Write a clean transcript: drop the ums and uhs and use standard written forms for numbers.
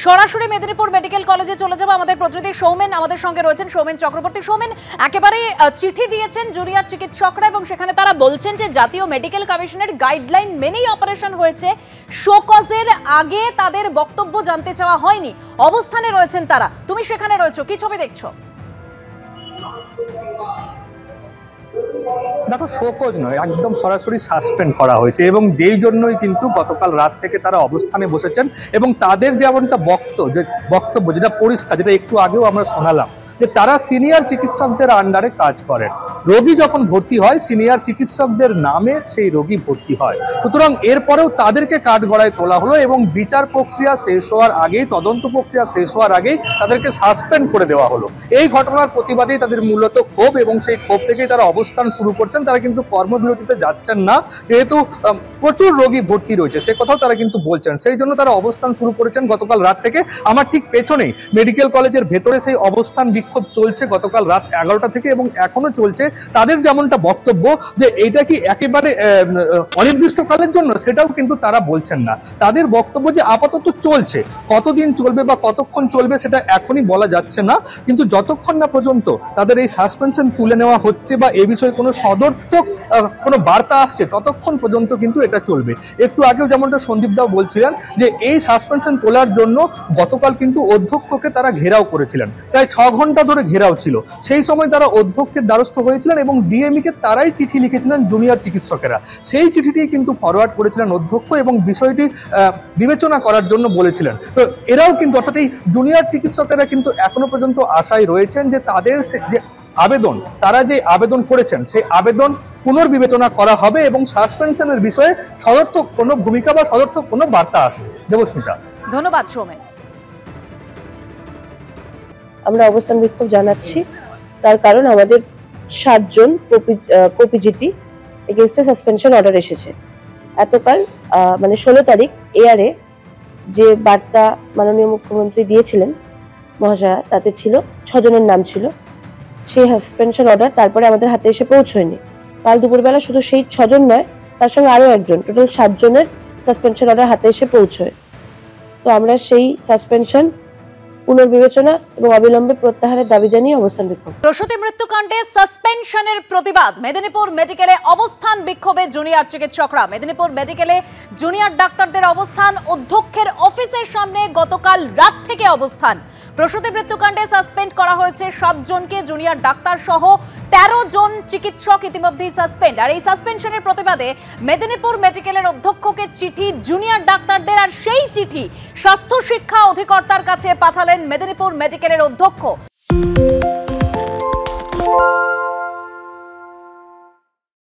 সরাসরি মেদিনীপুর মেডিকেল কলেজে চলে যাব। আমাদের প্রতিনিধি সৌমেন আমাদের সঙ্গে রয়েছেন, সৌমেন চক্রবর্তী। সৌমেন, একেবারে চিঠি দিয়েছেন জুনিয়র চিকিৎসকরা এবং সেখানে তারা বলছেন যে জাতীয় মেডিকেল কমিশনের গাইডলাইন মেনেই অপারেশন হয়েছে। শো কজের আগে তাদের বক্তব্য জানতে চাওয়া হয়নি, অবস্থানে রয়েছেন তারা। তুমি সেখানে রয়েছো, কি ছবি দেখছো? দেখো, শোকজ নয়, একদম সরাসরি সাসপেন্ড করা হয়েছে এবং যেই জন্যই কিন্তু গতকাল রাত থেকে তারা অবস্থানে বসেছেন এবং তাদের যেমনটা বক্তব্য যেটা পরিষ্কার, যেটা একটু আগেও আমরা শোনালাম, যে তারা সিনিয়র চিকিৎসকদের আন্ডারে কাজ করেন। রোগী যখন ভর্তি হয় সিনিয়র চিকিৎসকদের নামে সেই রোগী ভর্তি হয়। সুতরাং এরপরেও তাদেরকে কাঠগড়ায় তোলা হলো এবং বিচার প্রক্রিয়া শেষ হওয়ার আগেই, তদন্ত প্রক্রিয়া শেষ হওয়ার আগেই তাদেরকে সাসপেন্ড করে দেওয়া হলো। এই ঘটনার প্রতিবাদেই তাদের মূলত ক্ষোভ এবং সেই ক্ষোভ থেকেই তারা অবস্থান শুরু করছেন। তারা কিন্তু কর্মবিরতিতে যাচ্ছেন না, যেহেতু প্রচুর রোগী ভর্তি রয়েছে সে কথাও তারা কিন্তু বলছেন। সেই জন্য তারা অবস্থান শুরু করেছেন গতকাল রাত থেকে। আমার ঠিক পেছনেই মেডিকেল কলেজের ভেতরে সেই অবস্থান বিক্ষোভ চলছে গতকাল রাত 11টা থেকে এবং এখনো চলছে। তাদের যেমনটা বক্তব্য যে এটা কি একেবারে অনির্দিষ্টকালের জন্য, সেটাও কিন্তু তারা বলছেন না। তাদের বক্তব্য যে আপাতত চলছে, কতদিন চলবে বা কতক্ষণ চলবে সেটা এখনই বলা যাচ্ছে না, কিন্তু যতক্ষণ না পর্যন্ত তাদের এই সাসপেনশন তুলে নেওয়া হচ্ছে বা এ বিষয়ে কোনো সদর্থক কোনো বার্তা আসছে ততক্ষণ পর্যন্ত কিন্তু এটা চলবে। একটু আগেও যেমনটা সন্দীপ দাও বলছিলেন যে এই সাসপেনশন তোলার জন্য গতকাল কিন্তু অধ্যক্ষকে তারা ঘেরাও করেছিলেন, প্রায় 6 ঘন্টা ধরে ঘেরাও ছিল। সেই সময় তারা অধ্যক্ষের দ্বারস্থ হয়েছিলেন এবং ডিএমই কে তারাই চিঠি লিখেছিলেন জুনিয়র চিকিৎসকেরা। সেই চিঠিটি কিন্তু ফরওয়ার্ড করেছিলেন অধ্যক্ষ এবং বিষয়টি বিবেচনা করার জন্য বলেছিলেন। তো এরাও কিন্তু, অর্থাৎ এই জুনিয়র চিকিৎসকেরা কিন্তু এখনো পর্যন্ত আশায় রয়েছেন যে তাদের যে আবেদন, তারা যে আবেদন করেছেন সেই আবেদন পুনর্বিবেচনা করা হবে এবং সাসপেনশনের বিষয়ে সদর্থক কোনো ভূমিকা বা সদর্থক কোনো বার্তা আসবে। দেবস্মিতা, ধন্যবাদ। সৌমেন, আমরা অবস্থান বিক্ষোভ জানাচ্ছি, তার কারণ আমাদের 7 জন কোপিজিটি এগেইনস্টে সাসপেনশন অর্ডার এসেছে। এতকাল মানে 16 তারিখ এয়ারে যে বার্তা মাননীয় মুখ্যমন্ত্রী দিয়েছিলেন মহাশয়া, তাতে ছিল 6 জনের নাম ছিল। সেই সাসপেনশন অর্ডার তারপরে আমাদের হাতে এসে পৌঁছয়নি। কাল দুপুরবেলা শুধু সেই 6 জন নয়, তার সঙ্গে আরো একজন, টোটাল 7 জনের সাসপেনশন অর্ডার হাতে এসে পৌঁছয়। তো আমরা সেই সাসপেনশন পুনর্বিবেচনা এবং অবিলম্বে প্রত্যাহারের দাবি জানিয়ে অবস্থান বিক্ষোভ। প্রসূতি মৃত্যুকাণ্ডে সাসপেনশনের প্রতিবাদ মেদিনীপুর মেডিকেলে অবস্থান বিক্ষোভে জুনিয়র চিকিৎসকরা। মেদিনীপুর মেডিকেলে জুনিয়র ডাক্তারদের অবস্থান, অধ্যক্ষের অফিসের সামনে গতকাল রাত থেকে অবস্থান। প্রসূতি মৃত্যুকাণ্ডে সাসপেন্ড করা হয়েছে 7 জনকে, জুনিয়র ডাক্তার সহ 13 জন চিকিৎসক ইতিমধ্যেই সাসপেন্ড। আর এই সাসপেনশনের প্রতিবাদে মেদিনীপুর মেডিকেলের অধ্যক্ষকে চিঠি জুনিয়র ডাক্তারদের, আর সেই চিঠি স্বাস্থ্য শিক্ষা অধিকর্তার কাছে পাঠালেন মেদিনীপুর মেডিকেলের অধ্যক্ষ।